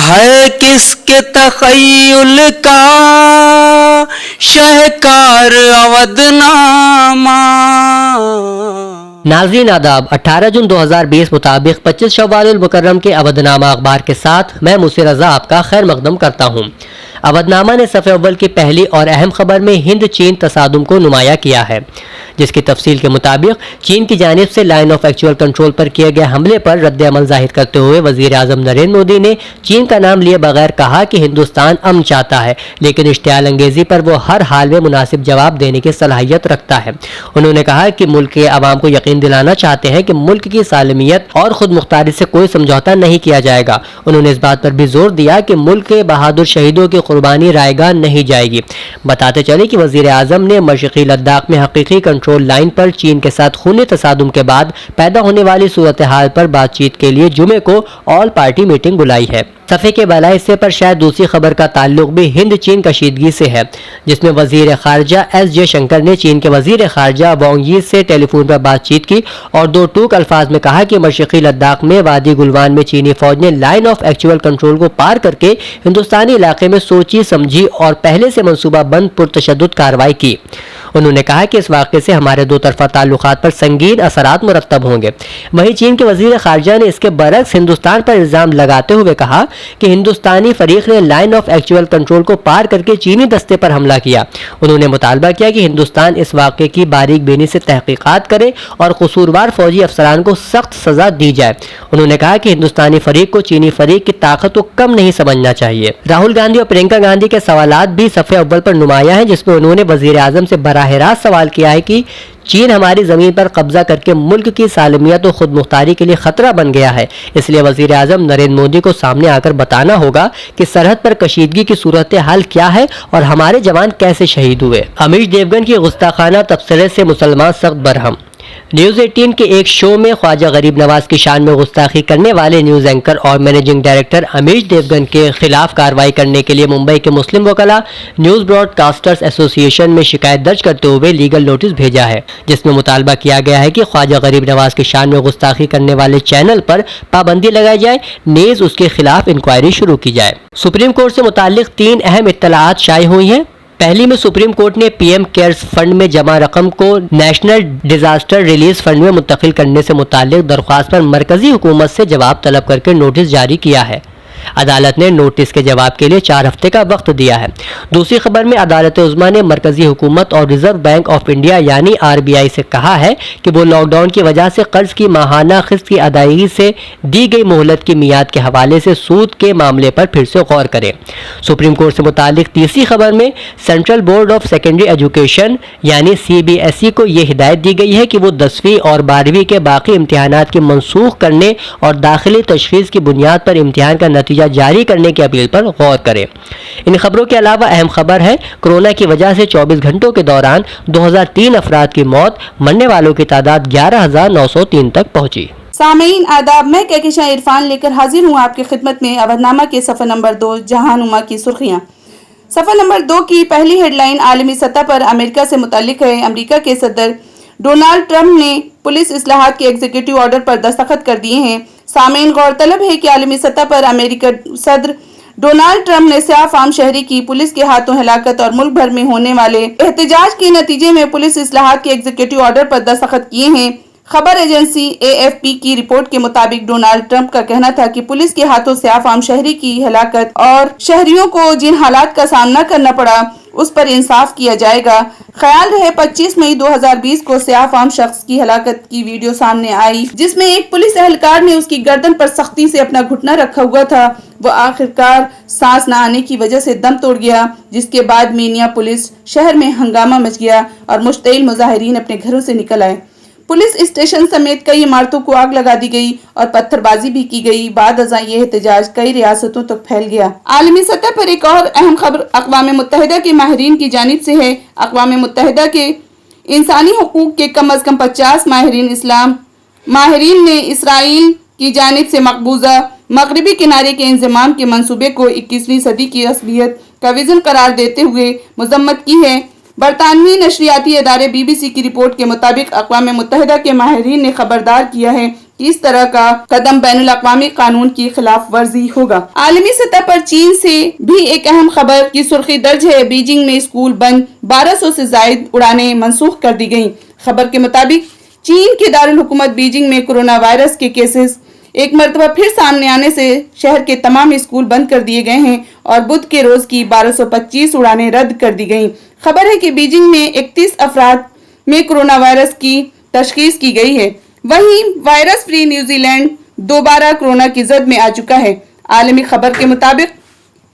ہے کس کے تخیل کا شہکار اودھ نامہ۔ ناظرین آداب، 18 جون 2020 مطابق 25 شوال المکرم کے اودھ نامہ اخبار کے ساتھ میں موسی رضا آپ کا خیر مقدم کرتا ہوں۔ اودھ نامہ نے صفحہ اول کی پہلی اور اہم خبر میں ہند چین تصادم کو نمایاں کیا ہے، جس کی تفصیل کے مطابق چین کی جانب سے لائن آف ایکچوئل کنٹرول پر کیے گئے حملے پر رد عمل ظاہر کرتے ہوئے وزیر اعظم نریندر مودی نے چین کا نام لیے بغیر کہا کہ ہندوستان امن چاہتا ہے، لیکن اشتعال انگیزی پر وہ ہر حال میں مناسب جواب دینے کی صلاحیت رکھتا ہے۔ انہوں نے کہا کہ ملک کے عوام کو یقین دلانا چاہتے ہیں کہ ملک کی سالمیت اور خود مختاری سے کوئی سمجھوتا نہیں کیا جائے گا۔ انہوں نے اس بات پر بھی زور دیا کہ ملک کے بہادر شہیدوں کی قربانی رائے گاہ نہیں جائے گی۔ بتاتے چلے کہ وزیر اعظم نے مشرقی لداخ میں حقیقی کنٹرول لائن پر چین کے ساتھ خونی تصادم کے بعد پیدا ہونے والی صورتحال پر بات چیت کے لیے جمعے کو آل پارٹی میٹنگ بلائی ہے۔ صفحے کے بالائے حصے پر شاید دوسری خبر کا تعلق بھی ہند چین کشیدگی سے ہے، جس میں وزیر خارجہ ایس جے شنکر نے چین کے وزیر خارجہ وانگ یی سے ٹیلی فون پر بات چیت کی اور دو ٹوک الفاظ میں کہا کہ مشرقی لداخ میں وادی گلوان میں چینی فوج نے لائن آف ایکچوئل کنٹرول کو پار کر کے ہندوستانی علاقے میں سوچی سمجھی اور پہلے سے منصوبہ بند پرتشدد کارروائی کی۔ انہوں نے کہا کہ اس واقعے سے ہمارے دو طرفہ تعلقات پر سنگین اثرات مرتب ہوں گے۔ وہیں چین کے وزیر خارجہ نے اس کے برعکس ہندوستان پر الزام لگاتے ہوئے کہا کہ ہندوستانی فریق نے لائن آف ایکچوئل کنٹرول کو پار کر کے چینی دستے پر حملہ کیا۔ انہوں نے مطالبہ کیا کہ ہندوستان اس واقعے کی باریک بینی سے تحقیقات کرے اور قصوروار فوجی افسران کو سخت سزا دی جائے۔ انہوں نے کہا کہ ہندوستانی فریق کو چینی فریق کی طاقت کو کم نہیں سمجھنا چاہیے۔ راہل گاندھی اور پرینکا گاندھی کے سوالات بھی صفحہ اول پر نمایاں ہیں، جس میں انہوں نے وزیر اعظم سے براہ راست سوال کیا ہے کہ چین ہماری زمین پر قبضہ کر کے ملک کی سالمیت و خود مختاری کے لیے خطرہ بن گیا ہے، اس لیے وزیر اعظم نریندر مودی کو سامنے آ کر بتانا ہوگا کہ سرحد پر کشیدگی کی صورتحال کیا ہے اور ہمارے جوان کیسے شہید ہوئے۔ امیش دیوگن کی گستاخانہ تبصرے سے مسلمان سخت برہم۔ نیوز 18 کے ایک شو میں خواجہ غریب نواز کی شان میں گستاخی کرنے والے نیوز اینکر اور مینیجنگ ڈائریکٹر امیش دیوگن کے خلاف کارروائی کرنے کے لیے ممبئی کے مسلم وکلاء نیوز براڈ کاسٹرز ایسوسی ایشن میں شکایت درج کرتے ہوئے لیگل نوٹس بھیجا ہے، جس میں مطالبہ کیا گیا ہے کہ خواجہ غریب نواز کی شان میں گستاخی کرنے والے چینل پر پابندی لگائی جائے، نیز اس کے خلاف انکوائری شروع کی جائے۔ سپریم کورٹ سے متعلق 3 اہم اطلاعات شائع ہوئی ہیں۔ پہلی میں سپریم کورٹ نے پی ایم کیئرز فنڈ میں جمع رقم کو نیشنل ڈیزاسٹر ریلیف فنڈ میں منتقل کرنے سے متعلق درخواست پر مرکزی حکومت سے جواب طلب کر کے نوٹس جاری کیا ہے۔ عدالت نے نوٹس کے جواب کے لیے 4 ہفتے کا وقت دیا ہے۔ دوسری خبر میں عدالت عظمیٰ نے مرکزی حکومت اور ریزرو بینک آف انڈیا یعنی RBI سے کہا ہے کہ وہ لاک ڈاؤن کی وجہ سے قرض کی ماہانہ قسط کی ادائیگی سے دی گئی مہلت کی میعاد کے حوالے سے سود کے معاملے پر پھر سے غور کرے۔ سپریم کورٹ سے متعلق تیسری خبر میں central board of secondary education یعنی CBSE کو یہ ہدایت دی گئی ہے کہ وہ 10ویں اور 12ویں کے باقی امتحانات کی منسوخ کرنے اور داخلی تشخیص کی بنیاد پر امتحان کا نتیجہ جاری کرنے کی اپیل پر غور کرے۔ ان خبروں کے علاوہ اہم خبر ہے کورونا کی وجہ سے 24 گھنٹوں کے دوران 2003 افراد کی موت، مرنے والوں کی تعداد 11,903 تک پہنچی۔ سامعین آداب، میں کہکشاں عرفان لے کر حاضر ہوں آپ کی خدمت میں اودھ نامہ کے صفحہ نمبر 2 جہاں نما کی سرخیاں۔ صفحہ نمبر 2 کی پہلی ہیڈ لائن عالمی سطح پر امریکہ سے متعلق ہے۔ امریکہ کے صدر ڈونالڈ ٹرمپ نے پولیس اصلاحات کے ایگزیکٹو آرڈر پر دستخط کر دیے ہیں۔ سامعین غور طلب ہے کہ عالمی سطح پر امریکہ صدر ڈونالڈ ٹرمپ نے سیاہ فام شہری کی پولیس کے ہاتھوں ہلاکت اور ملک بھر میں ہونے والے احتجاج کے نتیجے میں پولیس اصلاحات کے ایگزیکٹو آرڈر پر دستخط کیے ہیں۔ خبر ایجنسی AFP کی رپورٹ کے مطابق ڈونالڈ ٹرمپ کا کہنا تھا کہ پولیس کے ہاتھوں سیاہ فام شہری کی ہلاکت اور شہریوں کو جن حالات کا سامنا کرنا پڑا اس پر انصاف کیا جائے گا۔ خیال رہے 25 مئی 2020 کو سیاہ فام شخص کی ہلاکت کی ویڈیو سامنے آئی، جس میں ایک پولیس اہلکار نے اس کی گردن پر سختی سے اپنا گھٹنا رکھا ہوا تھا۔ وہ آخرکار سانس نہ آنے کی وجہ سے دم توڑ گیا، جس کے بعد مینیا پولیس شہر میں ہنگامہ مچ گیا اور مشتعل مظاہرین اپنے گھروں سے نکل آئے۔ پولیس اسٹیشن سمیت کئی عمارتوں کو آگ لگا دی گئی اور پتھر بازی بھی کی گئی۔ بعد ازاں یہ احتجاج کئی ریاستوں تک پھیل گیا۔ عالمی سطح پر ایک اور اہم خبر اقوام متحدہ کے ماہرین کی جانب سے ہے۔ اقوام متحدہ کے انسانی حقوق کے کم از کم 50 ماہرین نے اسرائیل کی جانب سے مقبوضہ مغربی کنارے کے انضمام کے منصوبے کو 21ویں صدی کی عصبیت کا وژن قرار دیتے ہوئے مذمت کی ہے۔ برطانوی نشریاتی ادارے BBC کی رپورٹ کے مطابق اقوام متحدہ کے ماہرین نے خبردار کیا ہے कि इस तरह का कदम बैनुल-अक़वामी कानून की खिलाफ वर्जी होगा। आलमी सतह पर चीन से भी एक अहम खबर की सुर्खी दर्ज है। बीजिंग में स्कूल बंद, 1200 से जायद उड़ानें मनसूख कर दी गयी। खबर के मुताबिक चीन के दारुल हुकूमत बीजिंग में कोरोना वायरस के केसेस एक मरतबा फिर सामने आने से शहर के तमाम स्कूल बंद कर दिए गए हैं और बुध के रोज की 1225 उड़ानें रद्द कर दी गयी। खबर है कि बीजिंग में 31 अफराद में कोरोना वायरस की तशखीस की गई है। वहीं वायरस फ्री न्यूजीलैंड दोबारा कोरोना की जद में आ चुका है। आलमी खबर के मुताबिक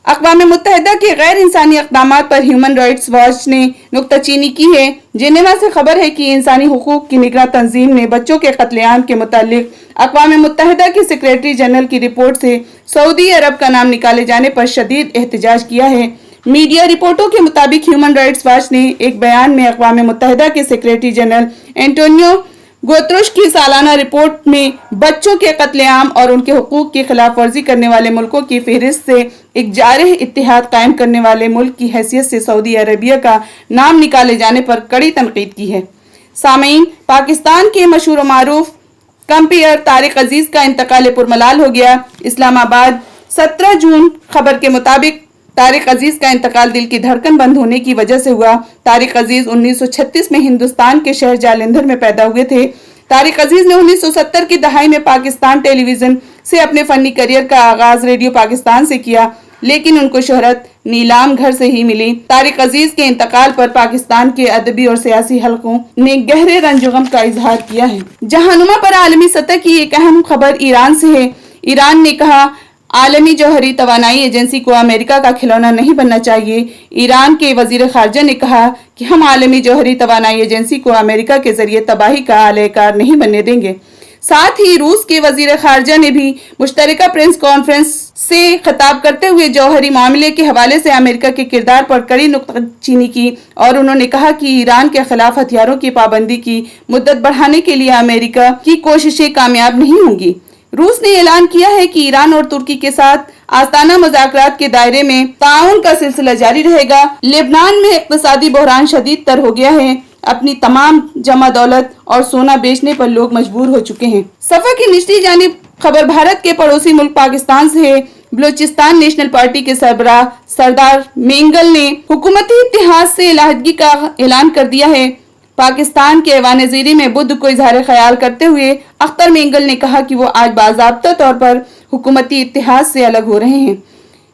अक़वाम मुत्तहिदा के गैर इंसानी इक़दामात पर ह्यूमन राइट्स वॉच ने नुक्ताचीनी की है। जेनेवा से खबर है कि इंसानी हुकूक की निगरां तंजीम ने बच्चों के कत्लेआम के मुतालिक अक़वाम मुत्तहिदा के सेक्रेटरी जनरल की रिपोर्ट से सऊदी अरब का नाम निकाले जाने पर शदीद एहतजाज किया है। मीडिया रिपोर्टों के मुताबिक ह्यूमन राइट्स वॉच ने एक बयान में अक़वाम मुत्तहिदा के सेक्रेटरी जनरल एंटोनियो गुतरश की सालाना रिपोर्ट में बच्चों के कत्लेआम और उनके हुकूक की खिलाफ वर्जी करने वाले मुल्कों की फहरिस्त से एक जारह इत्तेहाद कायम करने वाले मुल्क की हैसियत से सऊदी अरबिया का नाम निकाले जाने पर कड़ी तनकीद की है। सामीन, पाकिस्तान के मशहूर मारूफ कंपेयर तारिक अजीज का इंतकाल पुरमलाल हो गया। इस्लामाबाद 17 जून खबर के मुताबिक तारिक अजीज का इंतकाल दिल की धड़कन बंद होने की वजह से हुआ। तारिक अजीज 1936 में हिंदुस्तान के शहर जालंधर में पैदा हुए थे। तारिक अजीज ने 1970 की दहाई में पाकिस्तान टेलीविजन से अपने फनी करियर का आगाज रेडियो पाकिस्तान से किया, लेकिन उनको शोहरत नीलाम घर से ही मिली। तारिक अजीज के इंतकाल पर पाकिस्तान के अदबी और सियासी हलकों ने गहरे रंज-ओ-गम का इजहार किया है। जहानुमा पर आलमी सतह की एक अहम खबर ईरान से है। ईरान ने कहा, आलमी जौहरी तवानाई एजेंसी को अमेरिका का खिलौना नहीं बनना चाहिए। ईरान के वजीर खारजा ने कहा कि हम आलमी जौहरी तवानाई एजेंसी को अमेरिका के जरिए तबाही का आलेकार नहीं बनने देंगे। साथ ही रूस के वजीर खारजा ने भी मुश्तरका प्रेस कॉन्फ्रेंस से खिताब करते हुए जौहरी मामले के हवाले से अमेरिका के किरदार पर कड़ी नुक्ताचीनी की और उन्होंने कहा कि ईरान के खिलाफ हथियारों की पाबंदी की मुद्दत बढ़ाने के लिए अमेरिका की कोशिशें कामयाब नहीं होंगी। रूस ने ऐलान किया है कि ईरान और तुर्की के साथ आस्ताना मुज़ाकरात के दायरे में ताउन का सिलसिला जारी रहेगा। लेबनान में इक़्तिसादी बहरान शदीद तर हो गया है। अपनी तमाम जमा दौलत और सोना बेचने पर लोग मजबूर हो चुके हैं। सफ़र की निचली जानिब खबर भारत के पड़ोसी मुल्क पाकिस्तान से है। बलूचिस्तान नेशनल पार्टी के सरबराह सरदार मेंगल ने हुकूमती इत्तेहाद से अलहदगी का ऐलान कर दिया है। पाकिस्तान के ऐवान ज़ीरी में बुध को इजहार ख्याल करते हुए अख्तर मेंगल ने कहा कि वो आज बाज़ाब्ता तौर पर हुकूमती इत्तेहाद से अलग हो रहे हैं।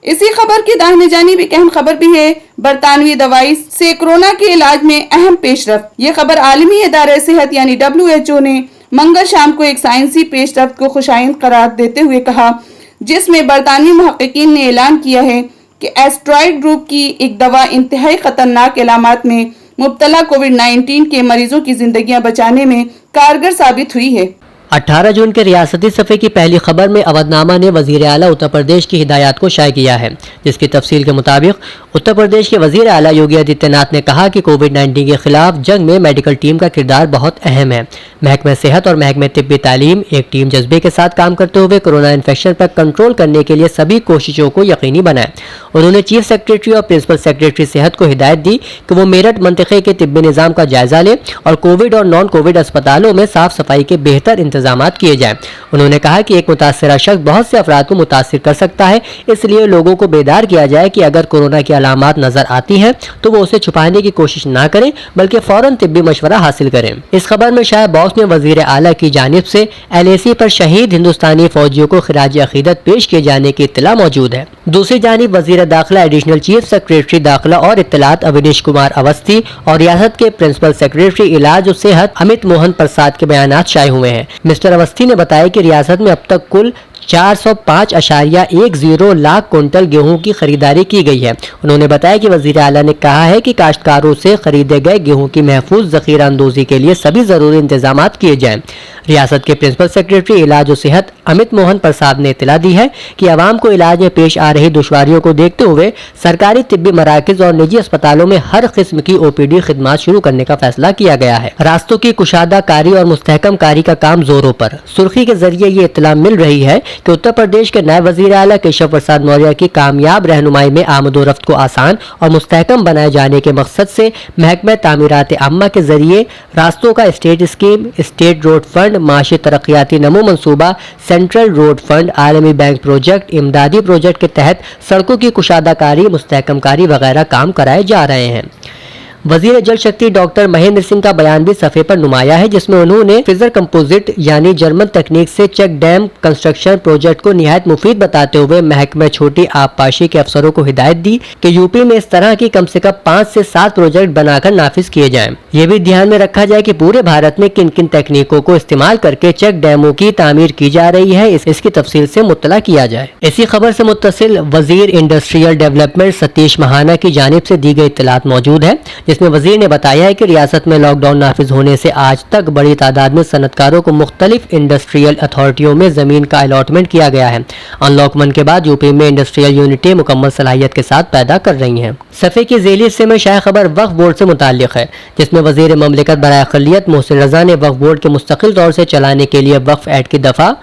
इसी खबर की दाहिने जानिब एक अहम खबर भी है। बरतानवी दवाई से कोरोना के इलाज में अहम पेशरफ्त। ये खबर आलमी इदारे सेहत यानी WHO ने मंगल शाम को एक साइंसी पेशरफ्त को खुशाइन करार देते हुए कहा, जिसमें बरतानवी मुहक्किकीन ने ऐलान किया है कि एस्ट्रॉइड ग्रुप की एक दवा इंतहाई खतरनाक इलामात में मुब्तला कोविड-19 के मरीजों की जिंदगियां बचाने में कारगर साबित हुई है। 18 जून के रियासती सफ़े की पहली खबर में अवधनामा ने वज़ीर आला उत्तर प्रदेश की हिदायत को शाये किया है, जिसकी तफसील के मुताबिक उत्तर प्रदेश के वज़ीर आला योगी आदित्यनाथ ने कहा कि कोविड-19 के खिलाफ जंग में मेडिकल टीम का किरदार बहुत अहम है। महकमे सेहत और महकमे तिब्बी तालीम एक टीम जज्बे के साथ काम करते हुए कोरोना इन्फेक्शन पर कंट्रोल करने के लिए सभी कोशिशों को यकीनी बनाए। उन्होंने चीफ सेक्रेटरी और प्रिंसिपल सेक्रेटरी सेहत को हिदायत दी कि वो मेरठ मंतखे के तिब्बी निज़ाम का जायजा ले और कोविड और नॉन कोविड अस्पतालों में साफ सफाई के बेहतर इंतजामात किए जाएं। उन्होंने कहा कि एक मुतासिरा शख्स बहुत से अफराद को मुतासिर कर सकता है, इसलिए लोगों को बेदार किया जाए कि अगर कोरोना की अलामात नजर आती हैं तो वो उसे छुपाने की कोशिश ना करें, बल्कि फौरन तिब्बी मशवरा हासिल करें। इस खबर में शाह बॉस में वजीर आला की जानिब से LAC पर शहीद हिंदुस्तानी फौजियों को खिराज अकीदत पेश किए जाने की इत्तला मौजूद है। दूसरी जानिब वजीर दाखिला एडिशनल चीफ सेक्रेटरी दाखिला और इत्तलात अविनीश कुमार अवस्थी और रियासत के प्रिंसिपल सेक्रेटरी इलाज और सेहत अमित मोहन प्रसाद के बयानात शाये हुए हैं। मिस्टर अवस्थी ने बताया कि रियासत में अब तक कुल 405.10 लाख कुंटल गेहूं की खरीदारी की गई है। उन्होंने बताया कि वजीर आला ने कहा है कि काश्तकारों से खरीदे गए गेहूं की महफूज जखीरा अंदोजी के लिए सभी जरूरी इंतजाम किए जाएं। रियासत के प्रिंसिपल सेक्रेटरी इलाज और सेहत अमित मोहन प्रसाद ने इतला दी है कि आवाम को इलाज में पेश आ रही दुश्वारियों को देखते हुए सरकारी तिब्बी मराकज और निजी अस्पतालों में हर किस्म की OPD खिदमात शुरू करने का फैसला किया गया है। रास्तों की कुशादा कारी और मुस्तहकम कारी का काम जोरों पर। सुर्खी के जरिए ये इतला मिल रही है कि उत्तर प्रदेश के नायब वजीर आला केशव प्रसाद मौर्य की कामयाब रहनुमाई में आमद व रफ्त को आसान और मुस्तहकम बनाए जाने के मकसद से महकमा तामीरात आम्मा के जरिए रास्तों का state scheme, state road fund, माशी तरक्याती नमो मंसूबा, सेंट्रल रोड फंड, आलमी बैंक प्रोजेक्ट, इमदादी प्रोजेक्ट के तहत सड़कों की कुशादाकारी, मुस्तहकमकारी वगैरह काम कराए जा रहे हैं। वजीर जल शक्ति डॉक्टर महेंद्र सिंह का बयान भी सफ़े पर नुमाया है, जिसमें उन्होंने फिजर कंपोजिट यानी जर्मन तकनीक से चेक डैम कंस्ट्रक्शन प्रोजेक्ट को निहायत मुफीद बताते हुए महकमा छोटी आबपाशी के अफसरों को हिदायत दी कि यूपी में इस तरह की कम से कम 5 से 7 प्रोजेक्ट बनाकर नाफिज किए जाएं। ये भी ध्यान में रखा जाए कि पूरे भारत में किन किन तकनीकों को इस्तेमाल करके चेक डैमों की तामीर की जा रही है, इसकी तफसील से मुत्तला किया जाए। इसी खबर से मुत्तसिल वजीर इंडस्ट्रियल डेवलपमेंट सतीश महाना की जानिब से दी गई इत्तलात मौजूद है, जिसमें वजीर ने बताया है कि रियासत में लॉकडाउन नाफिज होने से आज तक बड़ी तादाद में सनतकारों को मुख्तलिफ इंडस्ट्रियल अथॉरिटियों में जमीन का अलॉटमेंट किया गया है। अनलॉक 1 के बाद यूपी में इंडस्ट्रियल यूनिटें मुकम्मल सलाहियत के साथ पैदा कर रही हैं। सफ़े की ज़ेली हिस्से में शाया खबर वक्फ बोर्ड से मुताल्लिक है, जिसमें वजीर ममलिकत बराए अक़लियत मोहसिन रज़ा ने वक्फ बोर्ड के मुस्तकिल तौर से चलाने के लिए वक्फ एक्ट की दफ़ा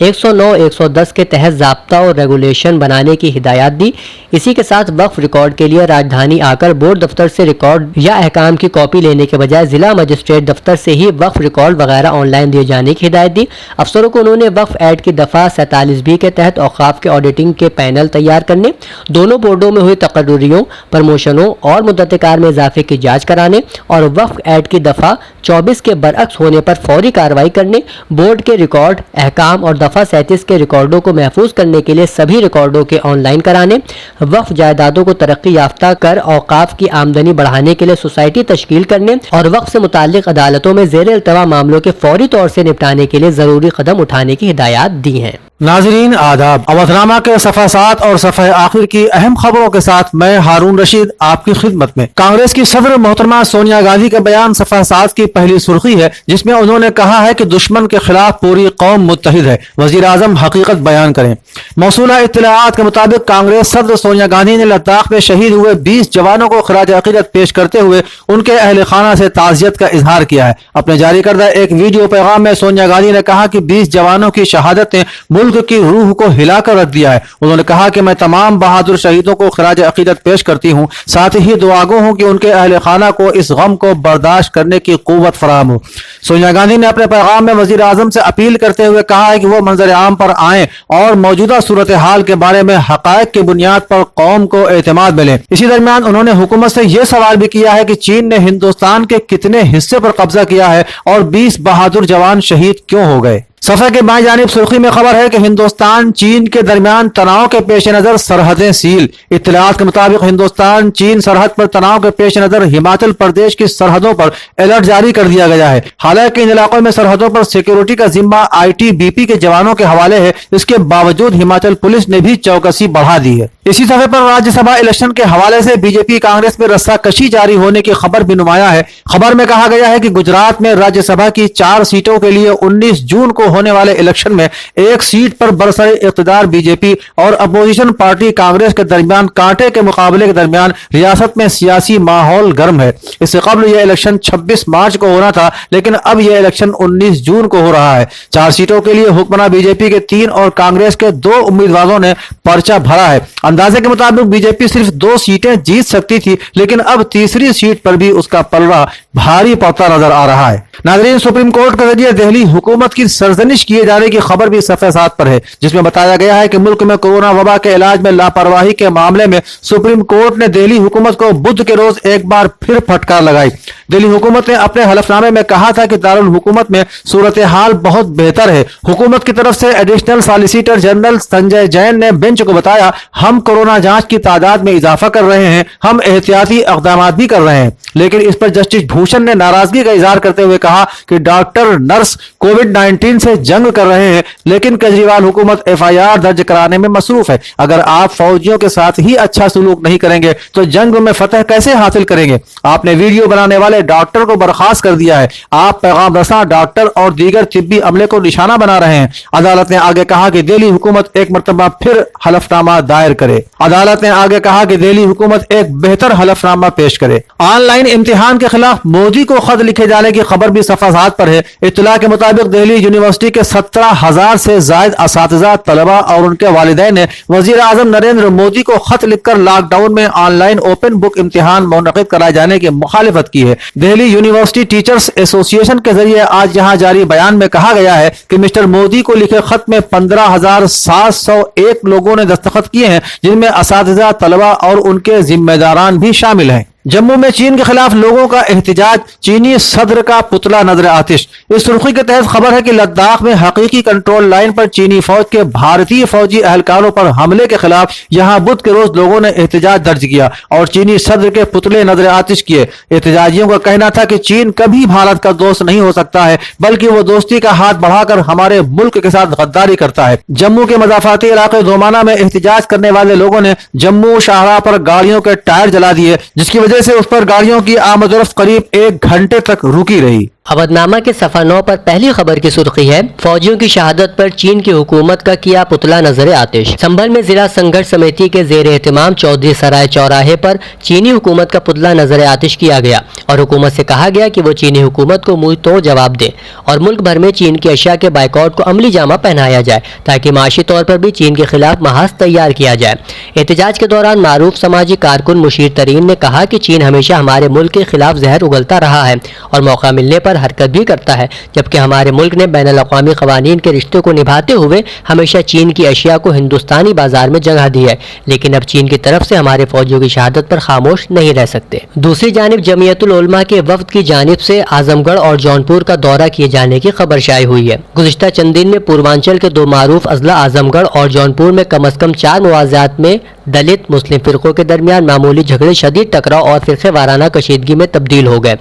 109-110 के तहत ज़ाब्ता और रेगुलेशन बनाने की हिदायत दी। इसी के साथ वक्फ रिकॉर्ड के लिए राजधानी आकर बोर्ड दफ्तर से रिकॉर्ड या अहकाम की कॉपी लेने के बजाय जिला मजिस्ट्रेट दफ्तर से ही वक्फ रिकॉर्ड वगैरह ऑनलाइन दिए जाने की हिदायत दी। अफसरों को उन्होंने वक्फ एक्ट की दफ़ा 47B के तहत औकाफ के ऑडिटिंग के पैनल तैयार करने, दोनों बोर्डों में हुई तकर्रुरियों, प्रमोशनों और मुद्दत कार में इजाफे की जाँच कराने और वक्फ एक्ट की दफ़ा 24 के बरअक्स होने पर फौरी कार्रवाई करने, बोर्ड के रिकॉर्ड, अहकाम और दफ़ा 37 के रिकॉर्डों को महफूज करने के लिए सभी रिकॉर्डों के ऑनलाइन कराने, वक्फ जायदादों को तरक्की याफ्ता कर औकाफ की आमदनी बढ़ाने के लिए सोसाइटी तश्कील करने और वक्फ से मुताल्लिक अदालतों में ज़ेर इल्तवा मामलों के फौरी तौर से निपटाने के लिए ज़रूरी कदम उठाने की हिदायत दी हैं। नाजरीन आदाब, अवधनामा के सफ़ा 7 और सफ़ा आखिर की अहम खबरों के साथ मैं हारून रशीद आपकी खिदमत में। कांग्रेस की सदर मोहतरमा सोनिया गांधी का बयान सफ़ा 7 की पहली सुर्खी है, जिसमें उन्होंने कहा है कि दुश्मन के खिलाफ पूरी कौम मुत्तहिद है, वज़ीर आज़म हकीकत बयान करें। मौसूला इत्तलाआत के मुताबिक कांग्रेस सदर सोनिया गांधी ने लद्दाख में शहीद हुए 20 जवानों को खराज अकीदत पेश करते हुए उनके अहल खाना से ताज़ियत का इजहार किया है। अपने जारी करदा एक वीडियो पैगाम में सोनिया गांधी ने कहा कि 20 जवानों की शहादत ने मुल्क की रूह को हिलाकर रख दिया है। उन्होंने कहा कि मैं तमाम बहादुर शहीदों को खराज अकीदत पेश करती हूँ, साथ ही दुआगो हूँ कि उनके अहल खाना को इस गम को बर्दाश्त करने की कुव्वत फराहम हो। सोनिया गांधी ने अपने पैगाम में वजीर आजम से अपील करते हुए कहा है कि वो मंजर आम पर आए और मौजूदा सूरत हाल के बारे में हकायक की बुनियाद पर कौम को एतमाद मिले। इसी दरमियान उन्होंने हुकूमत से यह सवाल भी किया है कि चीन ने हिंदुस्तान के कितने हिस्से पर कब्जा किया है और 20 बहादुर जवान शहीद क्यों हो गए। सफ़े के बाएं जानिब सुर्खी में खबर है कि हिंदुस्तान चीन के दरमियान तनाव के पेश नजर सरहदें सील। इत्तलाआत के मुताबिक हिंदुस्तान चीन सरहद पर तनाव के पेश नजर हिमाचल प्रदेश की सरहदों पर अलर्ट जारी कर दिया गया है। हालांकि इन इलाकों में सरहदों पर सिक्योरिटी का जिम्मा ITBP के जवानों के हवाले है, इसके बावजूद हिमाचल पुलिस ने भी चौकसी बढ़ा दी है। इसी सफ़े पर राज्यसभा इलेक्शन के हवाले से बीजेपी कांग्रेस में रस्साकशी जारी होने की खबर भी नुमाया है। खबर में कहा गया है कि गुजरात में राज्यसभा की 4 सीटों के लिए 19 जून को होने वाले इलेक्शन में एक सीट पर बरसरे इक़्तिदार बीजेपी और अपोजिशन पार्टी कांग्रेस के दरमियान कांटे के मुकाबले के दरमियान रियासत में सियासी माहौल गर्म है। इससे कबल यह इलेक्शन 26 मार्च को होना था, लेकिन अब यह इलेक्शन 19 जून को हो रहा है। 4 सीटों के लिए हुक्मरान बीजेपी के 3 और कांग्रेस के 2 उम्मीदवारों ने पर्चा भरा है। अंदाजे के मुताबिक बीजेपी सिर्फ 2 सीटें जीत सकती थी, लेकिन अब तीसरी सीट पर भी उसका पलड़ा भारी पड़ता नजर आ रहा है। नाज़रीन, सुप्रीम कोर्ट के जरिए दिल्ली हुकूमत की सरजनिश किए जाने की खबर भी सफ़े 7 पर है, जिसमें बताया गया है कि मुल्क में कोरोना वबा के इलाज में लापरवाही के मामले में सुप्रीम कोर्ट ने दिल्ली हुकूमत को बुध के रोज एक बार फिर फटकार लगाई। दिल्ली हुकूमत ने अपने हलफनामे में कहा था कि दारुल हुकूमत में सूरत हाल बहुत बेहतर है। हुकूमत की तरफ से additional solicitor general Sanjay Jain ने बेंच को बताया, हम कोरोना जांच की तादाद में इजाफा कर रहे हैं, हम एहतियाती इक़दाम भी कर रहे हैं। लेकिन इस पर जस्टिस भूषण ने नाराजगी का इजहार करते हुए कहा कि डॉक्टर नर्स कोविड-19 से जंग कर रहे हैं, लेकिन केजरीवाल हुकूमत FIR दर्ज कराने में मसरूफ है। अगर आप फौजियों के साथ ही अच्छा सलूक नहीं करेंगे तो जंग में फतह कैसे हासिल करेंगे। आपने वीडियो बनाने वाले डॉक्टर को बर्खास्त कर दिया है। आप पैगाम रसां डॉक्टर और दीगर तिब्बी अमले को निशाना बना रहे हैं। अदालत ने आगे कहा कि दिल्ली हुकूमत एक मरतबा फिर हलफनामा दायर करे। अदालत ने आगे कहा कि दिल्ली हुकूमत एक बेहतर हलफनामा पेश करे। ऑनलाइन इम्तिहान के खिलाफ मोदी को खत लिखे जाने की खबर भी सफ़ा 7 पर है। इत्तला के मुताबिक मुताबिक दिल्ली यूनिवर्सिटी के 17,000 से जायद असातिज़ा, तलबा और उनके वालिदैन ने वज़ीर आज़म नरेंद्र मोदी को खत लिखकर लॉकडाउन में ऑनलाइन ओपन बुक इम्तिहान मुनक़िद कराए जाने की मुखालिफत की है। दिल्ली यूनिवर्सिटी टीचर्स एसोसिएशन के जरिए आज यहाँ जारी बयान में कहा गया है कि मिस्टर मोदी को लिखे खत में 15,701 लोगों ने दस्तखत किए हैं, जिनमें असातिज़ा, तलबा और उनके जिम्मेदारान भी शामिल हैं। जम्मू में चीन के खिलाफ लोगों का एहतजाज, चीनी सदर का पुतला नजर आतिश। इस सुर्खी के तहत खबर है कि लद्दाख में हकीकी कंट्रोल लाइन पर चीनी फौज के भारतीय फौजी एहलकारों पर हमले के खिलाफ यहां बुध के रोज लोगों ने एहतजाज दर्ज किया और चीनी सदर के पुतले नजर आतिश किए। एहतजाजियों का कहना था कि चीन कभी भारत का दोस्त नहीं हो सकता है, बल्कि वो दोस्ती का हाथ बढ़ाकर हमारे मुल्क के साथ गद्दारी करता है। जम्मू के मज़ाफ़ाती इलाके दोमाना में एहतजाज करने वाले लोगों ने जम्मू शाहराह पर गाड़ियों के टायर जला दिए, जिसकी वजह से उस पर गाड़ियों की आमदरफ्त करीब 1 घंटे तक रुकी रही। अवधनामा के सफ़ा 9 पर पहली खबर की सुर्खी है, फौजियों की शहादत पर चीन की हुकूमत का किया पुतला नजर आतिश। संभल में जिला संघर्ष समिति के जेर एहतमाम चौधरी सराय चौराहे पर चीनी हुकूमत का पुतला नजर आतिश किया गया और हुकूमत से कहा गया कि वो चीनी हुकूमत को मुंह तोड़ जवाब दे और मुल्क भर में चीन की अशिया के बाइकआउट को अमली जामा पहनाया जाए ताकि माशी तौर पर भी चीन के खिलाफ महाज तैयार किया जाए। एहतजाज के दौरान मारूफ समाजी कारकुन मुशीर तरीन ने कहा कि चीन हमेशा हमारे मुल्क के खिलाफ जहर उगलता रहा है और मौका मिलने पर हरकत भी करता है, जबकि हमारे मुल्क ने बैनुल अक़वामी क़वानीन के रिश्ते को निभाते हुए हमेशा चीन की अशिया को हिंदुस्तानी बाजार में जगह दी है, लेकिन अब चीन की तरफ से हमारे फौजियों की शहादत पर खामोश नहीं रह सकते। दूसरी जानिब जमीयतुल उलमा के वफ्द की जानिब से आजमगढ़ और जौनपुर का दौरा किए जाने की खबर शाये हुई है। गुज़िश्ता चंद दिन में पूर्वांचल के 2 मारूफ अजला आजमगढ़ और जौनपुर में कम अज कम 4 मुआवजात में दलित मुस्लिम फिरकों के दरमियान मामूली झगड़े शदीद टकराव और फिरके वाराना कशीदगी में तब्दील हो गए।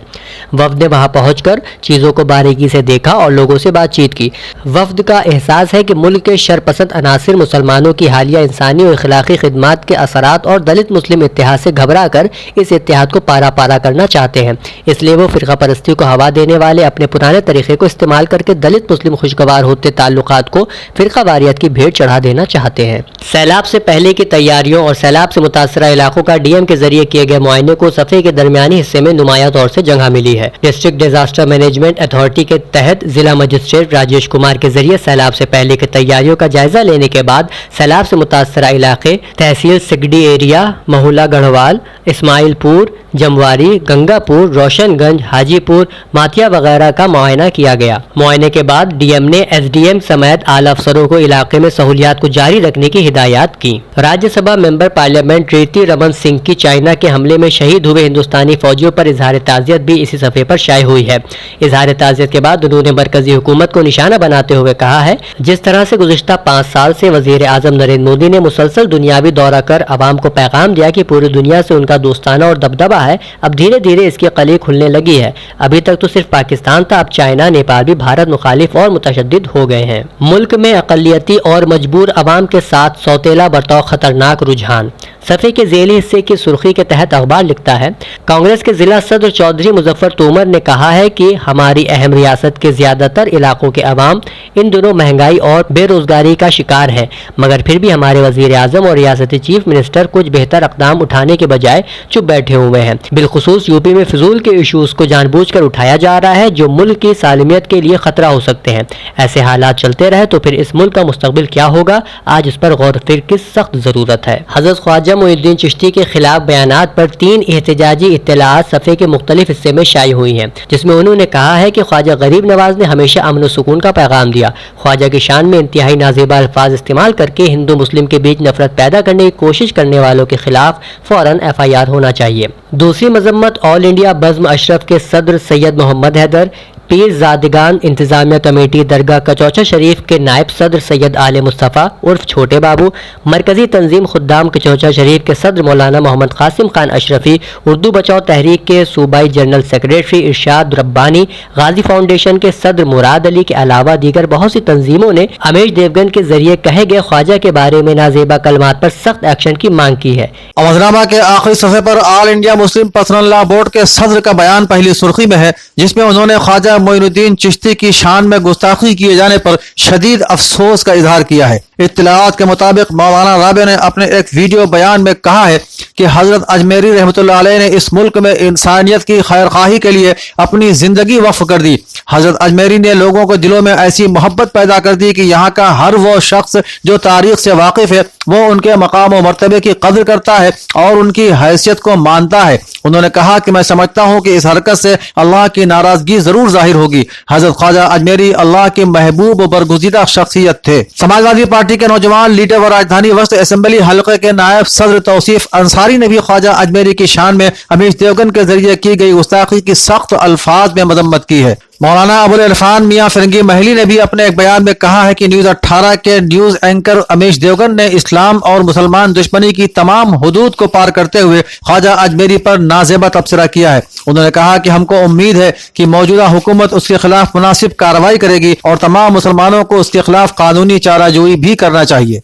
वफ्द ने वहां पहुंचकर चीज़ों को बारीकी से देखा और लोगों से बातचीत की। वफ्द का एहसास है कि मुल्क के शरपसंद अनासिर मुसलमानों की हालिया इंसानी और अखलाकी खिदमात के असरात और दलित मुस्लिम इत्तेहाद से घबरा कर इस इत्तेहाद को पारा पारा करना चाहते हैं, इसलिए वो फिरका परस्ती को हवा देने वाले अपने पुराने तरीके को इस्तेमाल करके दलित मुस्लिम खुशगवार होते ताल्लुकात को फिरका वारियत की भेंट चढ़ा देना चाहते हैं। सैलाब से पहले की तैयारियों और सैलाब से मुतासरा इलाकों का डीएम के जरिए किए गए मुआयने को सफ़े के दरमियानी हिस्से में नुमाया तौर से जगह मिली है। डिस्ट्रिक्ट डिजास्टर मैनेजमेंट अथॉरिटी के तहत जिला मजिस्ट्रेट राजेश कुमार के जरिए सैलाब से पहले की तैयारियों का जायजा लेने के बाद सैलाब से मुतासरा इलाके तहसील सिगडी एरिया, महुला गढ़वाल, इस्माइलपुर, जमवारी, गंगापुर, रोशनगंज, हाजीपुर, मातिया वगैरह का मुआयना किया गया। मुआयने के बाद डीएम ने एसडीएम समेत आला अफसरों को इलाके में सहूलियात को जारी रखने की हिदायत की। राज्यसभा मेंबर पार्लियामेंट रीति रमन सिंह की चाइना के हमले में शहीद हुए हिंदुस्तानी फौजियों पर इजहार ताज़ियत भी इसी सफ़े पर शाये हुई है। इजहार ताज़ियत के बाद उन्होंने मरकजी हुकूमत को निशाना बनाते हुए कहा है, जिस तरह से गुज़िश्ता 5 साल से वज़ीर आज़म नरेंद्र मोदी ने मुसलसल दुनियावी दौरा कर अवाम को पैगाम दिया कि पूरी दुनिया से उनका दोस्ताना और दबदबा है, अब धीरे धीरे इसकी कली खुलने लगी है। अभी तक तो सिर्फ पाकिस्तान था, अब चाइना, नेपाल भी भारत मुखालिफ और मुतशद्दिद हो गए हैं। मुल्क में अक़लियती और मजबूर अवाम के साथ सौतेला बर्ताव खतरनाक रुझान। सफ़े के ज़ेली हिस्से की सुर्खी के तहत अखबार लिखता है, कांग्रेस के जिला सदर चौधरी मुजफ्फर तोमर ने कहा है कि हमारी अहम रियासत के ज्यादातर इलाकों के अवाम इन दिनों महंगाई और बेरोजगारी का शिकार है, मगर फिर भी हमारे वजीर आजम और रियासती चीफ मिनिस्टर कुछ बेहतर इक़दाम उठाने के बजाय चुप बैठे हुए हैं। बिलखुसूस यूपी में फिजूल के इशूज़ को जानबूझकर उठाया जा रहा है जो मुल्क की सालमियत के लिए खतरा हो सकते हैं। ऐसे हालात चलते रहे तो फिर इस मुल्क का मुस्तकबिल क्या होगा, आज इस पर गौर फिक्र की सख्त ज़रूरत है। हज़रत ख्वाजा मोइनुद्दीन चिश्ती के खिलाफ बयानात पर 3 एहतजाजी इत्तलाआत सफ़े के मुख्तलिफ हिस्से में शाये हुई हैं, जिसमें उन्होंने कहा है कि ख्वाजा गरीब नवाज ने हमेशा अमन व सुकून का पैगाम दिया। ख्वाजा की शान में इंतहाई नाज़ेबा अल्फाज इस्तेमाल करके हिंदू मुस्लिम के बीच नफरत पैदा करने की कोशिश करने वालों के खिलाफ फौरन FIR होना चाहिए। दूसरी मजम्मत ऑल इंडिया बज़्म अशरफ के सदर सैयद मोहम्मद हैदर, पीर ज़ादिगान इंतजामिया कमेटी दरगाह कचौचा शरीफ के नायब सदर सैयद आले मुस्तफ़ा उर्फ छोटे बाबू, मरकजी तंजीम खुद्दाम कचौचा शरीफ के सदर मौलाना मोहम्मद कासिम खान अशरफी, उर्दू बचाओ तहरीक के सूबाई जनरल सेक्रेटरी इरशाद रब्बानी, गाजी फाउंडेशन के सदर मुराद अली के अलावा दीगर बहुत सी तंजीमों ने अमेश देवगन के जरिए कहे गए ख्वाजा के बारे में नाजेबा कलमात पर सख्त एक्शन की मांग की है। अवधनामा के आखिरी सफ़े पर all India Muslim personal law board के सदर का बयान पहली सुर्खी में है, जिसमें उन्होंने ख्वाजा मोइनुद्दीन चिश्ती की शान में गुस्ताखी किए जाने पर शदीद अफसोस का इजहार किया है। इत्तलाआत के मुताबिक मौलाना राबे ने अपने एक वीडियो बयान में कहा है कि हजरत अजमेरी रहमतुल्लाह अलैह ने इस मुल्क में इंसानियत की खैरखाही के लिए अपनी जिंदगी वक्फ कर दी। हजरत अजमेरी ने लोगों को दिलों में ऐसी मोहब्बत पैदा कर दी कि यहाँ का हर वो शख्स जो तारीख से वाकिफ है वो उनके मकाम और मर्तबे की कदर करता है और उनकी हैसियत को मानता है। उन्होंने कहा कि मैं समझता हूँ कि इस हरकत से अल्लाह की नाराजगी जरूर जाहिर होगी। हजरत ख्वाजा अजमेरी अल्लाह के महबूब और बरगुज़ीदा शख्सियत थे। समाजवादी पार्टी के नौजवान लीडर व राजधानी वस्त असेंबली हल्के के नायब सदर तौसीफ अंसारी ने भी ख्वाजा अजमेरी की शान में अमीश देवगन के जरिए की गई गुस्ताखी की सख्त अल्फाज में मजम्मत की है। मौलाना अबुल इरफान मियां फिरंगी महली ने भी अपने एक बयान में कहा है कि न्यूज 18 के न्यूज एंकर अमीश देवगन ने इस्लाम और मुसलमान दुश्मनी की तमाम हुदूद को पार करते हुए ख्वाजा अजमेरी पर नाज़ेबा तबसरा किया है। उन्होंने कहा कि हमको उम्मीद है कि मौजूदा हुकूमत उसके खिलाफ मुनासिब कार्रवाई करेगी और तमाम मुसलमानों को उसके खिलाफ कानूनी चाराजोई भी करना चाहिए।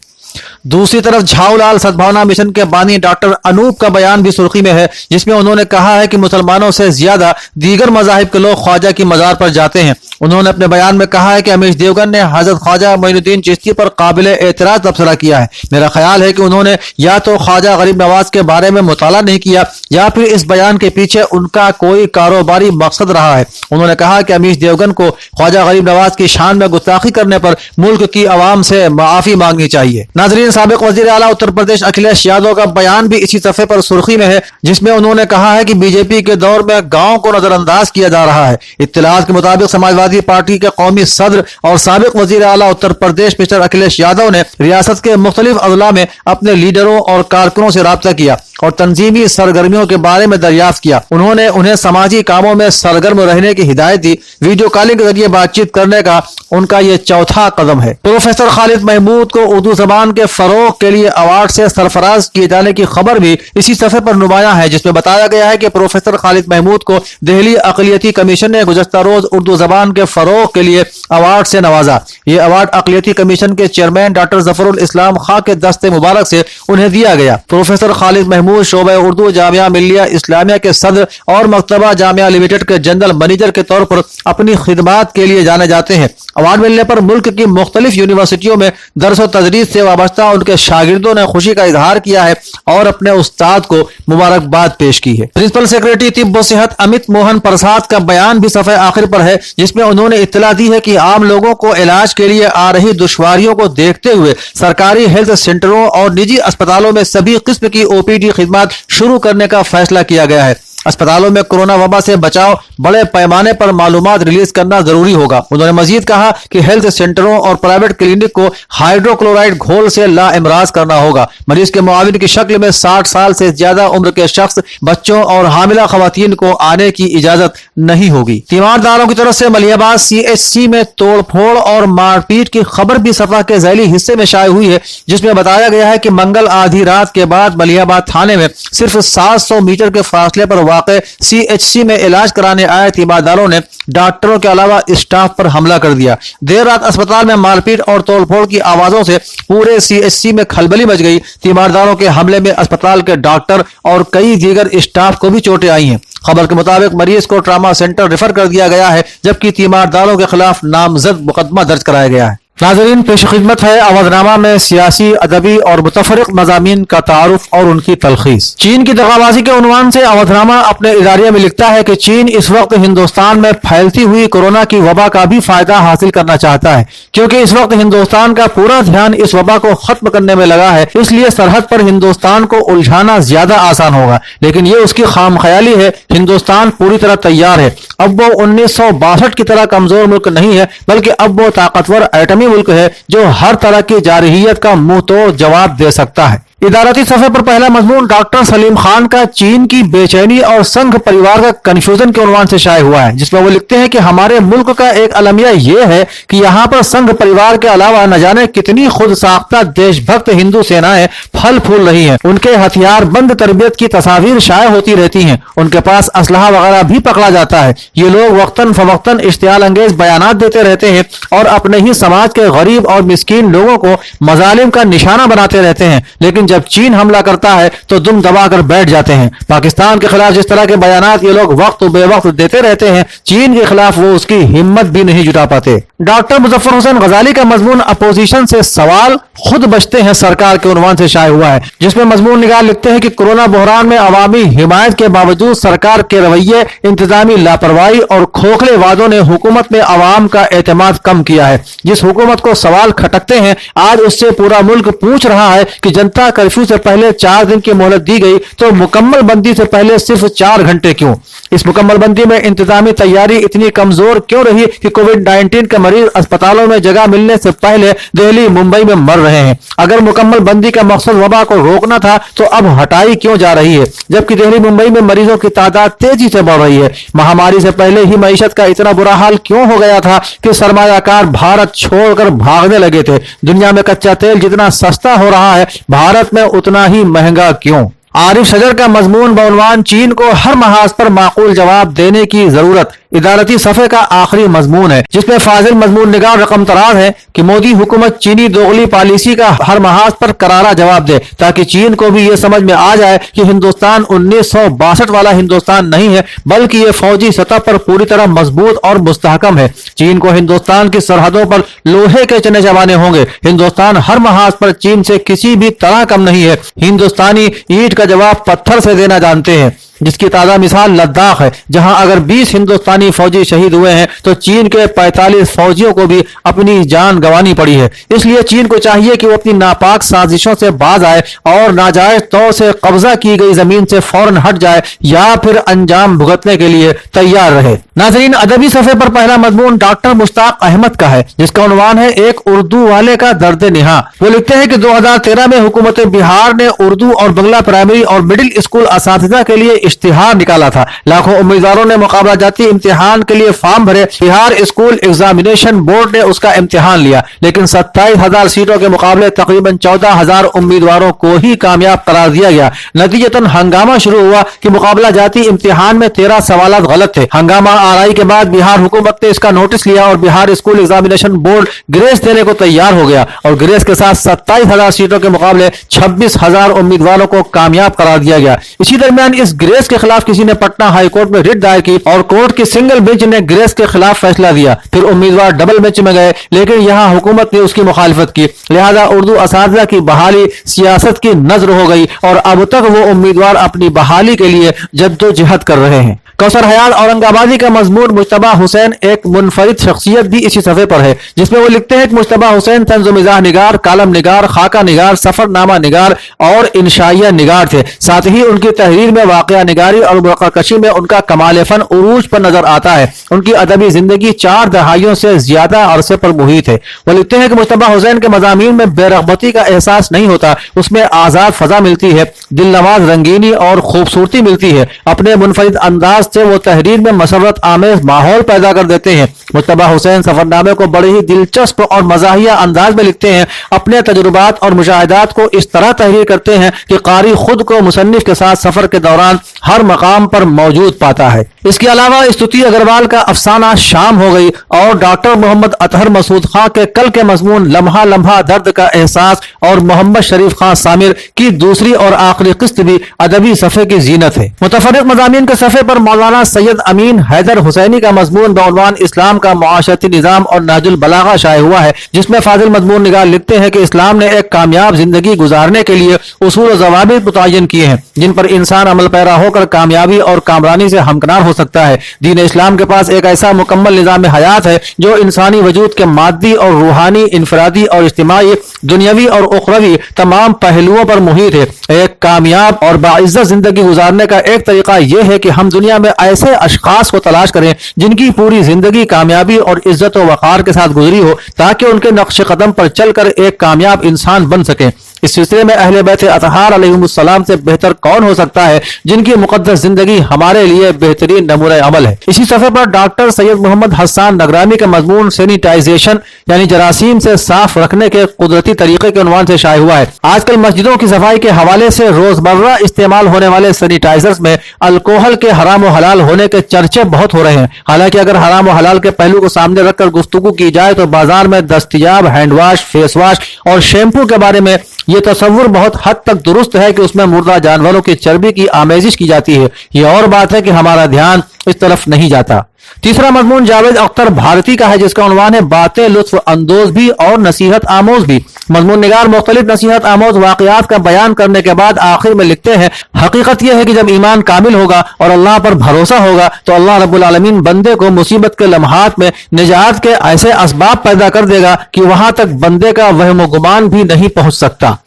दूसरी तरफ झाऊलाल सद्भावना मिशन के बानी डॉक्टर अनूप का बयान भी सुर्खी में है, जिसमें उन्होंने कहा है कि मुसलमानों से ज्यादा दीगर मजाहिब के लोग ख्वाजा की मजार पर जाते हैं। उन्होंने अपने बयान में कहा है कि अमीश देवगन ने हजरत ख्वाजा मोइनुद्दीन चिश्ती पर काबिल एतराज तबसरा किया है। मेरा ख्याल है कि उन्होंने या तो ख्वाजा गरीब नवाज के बारे में मुताला नहीं किया या फिर इस बयान के पीछे उनका कोई कारोबारी मकसद रहा है। उन्होंने कहा कि अमीश देवगन को ख्वाजा गरीब नवाज की शान में गुस्ताखी करने पर मुल्क की आवाम से माफी मांगनी चाहिए। नाजरीन, साबिक वजीर आला उत्तर प्रदेश अखिलेश यादव का बयान भी इसी सफ़े पर सुर्खी में है, जिसमें उन्होंने कहा है कि बीजेपी के दौर में गांव को नजरअंदाज किया जा रहा है। इत्तलाआत के मुताबिक समाजवादी पार्टी के कौमी सदर और साबिक वजीर आला उत्तर प्रदेश मिस्टर अखिलेश यादव ने रियासत के मुख्तलिफ अजला में अपने लीडरों और कारकुनों से राब्ता किया और तंजीमी सरगर्मियों के बारे में दरियाफ्त किया। उन्होंने उन्हें समाजी कामों में सरगर्म रहने की हिदायत दी। वीडियो कॉलिंग के जरिए बातचीत करने का उनका ये चौथा कदम है। प्रोफेसर खालिद महमूद को उर्दू जबान के फरोग के लिए अवार्ड से सरफराज किए जाने की खबर भी इसी सफ़े पर नुमाया है, जिसमें बताया गया है कि प्रोफेसर खालिद महमूद को दिल्ली अक़लियती कमीशन ने गुज़श्ता रोज उर्दू जबान के फरोग के लिए अवार्ड से नवाजा। ये अवार्ड अक़लियती कमीशन के चेयरमैन डॉक्टर जफरुल इस्लाम खां के दस्ते मुबारक से उन्हें दिया गया। प्रोफेसर खालिद महमूद शोबे उर्दू जामिया मिल्लिया इस्लामिया के सदर और मकतबा जामिया लिमिटेड के जनरल मैनेजर के तौर पर अपनी खिदमात के लिए जाने जाते हैं। अवार्ड मिलने पर मुल्क की मुख्तलिफ यूनिवर्सिटियों में दरस व तदरीस से वाबस्ता उनके शागिर्दों ने खुशी का इजहार किया है और अपने उस्ताद को मुबारकबाद पेश की है। प्रिंसिपल सेक्रेटरी तिब्ब व सेहत अमित मोहन प्रसाद का बयान भी सफ़े आखिर पर है, जिसमें उन्होंने इत्तला दी है कि आम लोगों को इलाज के लिए आ रही दुश्वारियों को देखते हुए सरकारी हेल्थ सेंटरों और निजी अस्पतालों में सभी किस्म की ओपीडी खिदमत शुरू करने का फैसला किया गया है। अस्पतालों में कोरोना वबा से बचाव बड़े पैमाने पर मालूमात रिलीज करना जरूरी होगा। उन्होंने मजीद कहा कि हेल्थ सेंटरों और प्राइवेट क्लिनिक को हाइड्रोक्लोराइड घोल से लाइमराज करना होगा। मरीज के मुआविन की शक्ल में 60 साल से ज्यादा उम्र के शख्स, बच्चों और हामिला खवातीन को आने की इजाजत नहीं होगी। तीमारदारों की तरफ से मलियाबाद CHC में तोड़फोड़ और मारपीट की खबर भी सफा के झैली हिस्से में शाये हुई है, जिसमें बताया गया है कि मंगल आधी रात के बाद मलियाबाद थाने में सिर्फ 700 मीटर के फासले पर वाक़े CHC में इलाज कराने आए तीमारदारों ने डॉक्टरों के अलावा स्टाफ पर हमला कर दिया। देर रात अस्पताल में मारपीट और तोड़फोड़ की आवाजों से पूरे CHC में खलबली मच गई। तीमारदारों के हमले में अस्पताल के डॉक्टर और कई दीगर स्टाफ को भी चोटें आई हैं। खबर के मुताबिक मरीज को ट्रामा सेंटर रेफर कर दिया गया है, जबकि तीमारदारों के खिलाफ नामजद मुकदमा दर्ज कराया गया है। नाज़रीन, पेश खिदमत है अवधनामा में सियासी, अदबी और मुतफरिक मज़ामीन का तारुफ और उनकी तलखीस। चीन की दगाबाजी के उन्वान से अवधनामा अपने इदारिया में लिखता है कि चीन इस वक्त हिंदुस्तान में फैलती हुई कोरोना की वबा का भी फायदा हासिल करना चाहता है, क्योंकि इस वक्त हिंदुस्तान का पूरा ध्यान इस वबा को खत्म करने में लगा है। इसलिए सरहद पर हिंदुस्तान को उलझाना ज्यादा आसान होगा, लेकिन ये उसकी खामख्याली है। हिंदुस्तान पूरी तरह तैयार है। अब वो 1962 की तरह कमजोर मुल्क नहीं है, बल्कि अब वो ताकतवर एटमी मुल्क है जो हर तरह की जारहियत का मुंह तोड़ जवाब दे सकता है। इदारती सफ़े पर पहला मजमून डॉक्टर सलीम खान का चीन की बेचैनी और संघ परिवार का कन्फ्यूजन के उन्वान से शाये हुआ है, जिसमें वो लिखते हैं कि हमारे मुल्क का एक अलमिया ये है कि यहाँ पर संघ परिवार के अलावा न जाने कितनी खुद साख्ता देशभक्त हिंदू सेनाएं फल फूल रही हैं। उनके हथियार बंद तरबियत की तस्वीर शाये होती रहती हैं। उनके पास असलहा वगैरह भी पकड़ा जाता है। ये लोग वक्तन फवक्तन इश्तियाल अंगेज बयानात देते रहते हैं और अपने ही समाज के गरीब और मिस्कीन लोगों को मजालिम का निशाना बनाते रहते हैं, लेकिन जब चीन हमला करता है तो दुम दबाकर बैठ जाते हैं। पाकिस्तान के खिलाफ जिस तरह के बयानात ये लोग वक्त बेवक्त देते रहते हैं, चीन के खिलाफ वो उसकी हिम्मत भी नहीं जुटा पाते। डॉक्टर मुजफ्फर हुसैन गजाली का मजमून अपोजिशन से सवाल खुद बचते हैं सरकार के उन्वान से शाये हुआ है, जिसमें मजमून निगार लिखते हैं कि कोरोना बहरान में अवामी हिमायत के बावजूद सरकार के रवैये, इंतजामी लापरवाही और खोखले वादों ने हुकूमत में अवाम का एतमाद कम किया है। जिस हुकूमत को सवाल खटकते हैं, आज उससे पूरा मुल्क पूछ रहा है कि जनता कर्फ्यू से पहले 4 दिन की मोहलत दी गई तो मुकम्मल बंदी से पहले सिर्फ 4 घंटे क्यों? इस मुकम्मल बंदी में इंतजामी तैयारी इतनी कमजोर क्यों रही कि कोविड-19 के मरीज अस्पतालों में जगह मिलने से पहले दिल्ली, मुंबई में मर रहे हैं? अगर मुकम्मल बंदी का मकसद वबा को रोकना था तो अब हटाई क्यों जा रही है, जबकि दिल्ली, मुंबई में मरीजों की तादाद तेजी से बढ़ रही है? महामारी से पहले ही मईशत का इतना बुरा हाल क्यों हो गया था कि सरमायाकार भारत छोड़कर भागने लगे थे? दुनिया में कच्चा तेल जितना सस्ता हो रहा है, भारत में उतना ही महंगा क्यों? आरिफ शजर का मजमून बउनवान चीन को हर महाज पर माकूल जवाब देने की जरूरत इदारती सफ़े का आखिरी मजमून है, जिसमें फाजिल मजमून निगार रकम तराज है कि मोदी हुकूमत चीनी दोगली पॉलिसी का हर महाज पर करारा जवाब दे, ताकि चीन को भी ये समझ में आ जाए कि हिंदुस्तान 1962 वाला हिंदुस्तान नहीं है, बल्कि ये फौजी सतह पर पूरी तरह मजबूत और मुस्तहकम है। चीन को हिंदुस्तान की सरहदों पर लोहे के चने चबाने होंगे। हिंदुस्तान हर महाज पर चीन से किसी भी तरह कम नहीं है। हिंदुस्तानी ईंट का जवाब पत्थर से देना जानते हैं, जिसकी ताज़ा मिसाल लद्दाख है, जहां अगर 20 हिंदुस्तानी फौजी शहीद हुए हैं तो चीन के 45 फौजियों को भी अपनी जान गंवानी पड़ी है। इसलिए चीन को चाहिए कि वो अपनी नापाक साजिशों से बाज आए और नाजायज तौर से कब्जा की गई जमीन से फौरन हट जाए या फिर अंजाम भुगतने के लिए तैयार रहे। नाज़रीन, अदबी सफ़े पर पहला मजमून डॉक्टर मुश्ताक अहमद का है, जिसका उन्वान है एक उर्दू वाले का दर्द निहा। वो लिखते हैं कि 2013 में हुकूमत बिहार ने उर्दू और बंगला प्राइमरी और मिडिल स्कूल असातिज़ा के लिए इश्तिहार निकाला था। लाखों उम्मीदवारों ने मुकाबला जाती इम्तिहान के लिए फॉर्म भरे। बिहार स्कूल एग्जामिनेशन बोर्ड ने उसका इम्तिहान लिया, लेकिन 27,000 सीटों के मुकाबले तकरीबन 14,000 उम्मीदवारों को ही कामयाब करार दिया गया। नतीजतन हंगामा शुरू हुआ कि मुकाबला जाती इम्तिहान में 13 सवाल गलत थे। हंगामा आराई के बाद बिहार हुकूमत ने इसका नोटिस लिया और Bihar school examination board grace देने को तैयार हो गया और ग्रेस के साथ 27,000 सीटों के मुकाबले 26,000 उम्मीदवारों को कामयाब करार दिया गया। इसी दरमियान इस ग्रेस के खिलाफ किसी ने पटना हाई कोर्ट में रिट दायर की और कोर्ट की सिंगल बेंच ने ग्रेस के खिलाफ फैसला दिया। फिर उम्मीदवार डबल बेंच में गए, लेकिन यहाँ हुकूमत ने उसकी मुखालिफत की। लिहाजा उर्दू असातिज़ा की बहाली सियासत की नजर हो गई और अब तक वो उम्मीदवार अपनी बहाली के लिए जद्दोजहद कर रहे हैं। कौसर हयात औरंगाबादी का मजमून मुज्तबा हुसैन एक मुनफरिद शख्सियत भी इसी सफ़े पर है, जिसमें वो लिखते हैं कि मुज्तबा हुसैन तंज़ मिज़ाह निगार, कालम निगार, खाका निगार, सफरनामा निगार और इंशाइया निगार थे। साथ ही उनकी तहरीर में वाक़या निगारी और मुक़्क़शी में उनका कमाल फन उरूज पर नजर आता है। उनकी अदबी जिंदगी 4 दहाइयों से ज्यादा अरसे पर मुहित है। वो लिखते हैं कि मुज्तबा हुसैन के मज़ामीन में बेरग़बती का एहसास नहीं होता, उसमें आज़ाद फ़ज़ा मिलती है, दिलनवाज रंगीनी और खूबसूरती मिलती है। अपने मुनफरिद अंदाज से वो तहरीर में मसरत आमेज माहौल पैदा कर देते हैं। मुज्तबा हुसैन सफरनामे को बड़े ही दिलचस्प और मज़ाहिया अंदाज में लिखते हैं। अपने तजुर्बात और मुशाहिदात को इस तरह तहरीर करते हैं कि कारी खुद को मुसन्निफ के साथ सफर के दौरान हर मकाम पर मौजूद पाता है। इसके अलावा स्तुति अग्रवाल का अफसाना शाम हो गई और डॉक्टर मोहम्मद अतहर मसूद खां के कल के मजमून लम्हा लम्हा दर्द का एहसास और मोहम्मद शरीफ खां सामिर की दूसरी और आखिरी किस्त भी अदबी सफ़े की जीनत है। मुतफर्रिक मज़ामीन के सफ़े पर मौलाना सैयद अमीन हैदर हुसैनी का मजमून बउनवान इस्लाम का मुआशरती निज़ाम और नाजुल बलागा शाये हुआ है, जिसमें फाजिल मजमून निगार लिखते हैं कि इस्लाम ने एक कामयाब जिंदगी गुजारने के लिए उसूल और ज़वाबित मुतय्यन किए हैं, जिन पर इंसान अमल पैरा होकर कामयाबी और कामरानी से हमकनार हो सकता है। दीन इस्लाम के पास एक ऐसा मुकम्मल निज़ाम हयात है जो इंसानी वजूद के मादी और रूहानी, इनफरादी और इज्तिमाई, दुनियावी और उखरवी तमाम पहलुओं पर मुहित है। एक कामयाब और बाइज्जत जिंदगी गुजारने का एक तरीका यह है कि हम दुनिया में ऐसे अशखास को तलाश करें जिनकी पूरी जिंदगी कामयाबी और इज्जत व वक़ार के साथ गुजरी हो, ताकि उनके नक्श कदम पर चलकर एक कामयाब इंसान बन सके। इस सिलसिले में अहले बैत अतहार अलैहिमुस्सलाम से बेहतर कौन हो सकता है, जिनकी मुक़द्दस जिंदगी हमारे लिए बेहतरीन नमूने अमल है। इसी सफ़े पर डॉक्टर सैयद मोहम्मद हसन नगरामी का मजमून सैनिटाइजेशन यानी जरासीम से साफ रखने के कुदरती तरीके के उन्वान से शाये हुआ है। आजकल मस्जिदों की सफाई के हवाले से रोजमर्रा इस्तेमाल होने वाले सैनिटाइजर्स में अल्कोहल के हराम व हलाल होने के चर्चे बहुत हो रहे हैं। हालांकि अगर हराम व हलाल के पहलू को सामने रखकर गुफ्तगू की जाए तो बाजार में दस्तयाब हैंड वाश, फेस वाश और शैम्पू के बारे में ये तस्वुर बहुत हद तक दुरुस्त है कि उसमें मुर्दा जानवरों की चर्बी की आमेजिश की जाती है। ये और बात है कि हमारा ध्यान इस तरफ नहीं जाता। तीसरा मजमून जावेद अख्तर भारती का है, जिसका उन्वान है बातें लुत्फ अंदोज भी और नसीहत आमोज भी। मजमून निगार मुख्तलिफ नसीहत आमोज वाकयात का बयान करने के बाद आखिर में लिखते हैं, हकीकत यह है कि जब ईमान कामिल होगा और अल्लाह पर भरोसा होगा तो अल्लाह रब्बुल आलमीन बंदे को मुसीबत के लम्हात में निजात के ऐसे असबाब पैदा कर देगा कि वहां तक बंदे का वहम गुमान भी नहीं पहुंच सकता।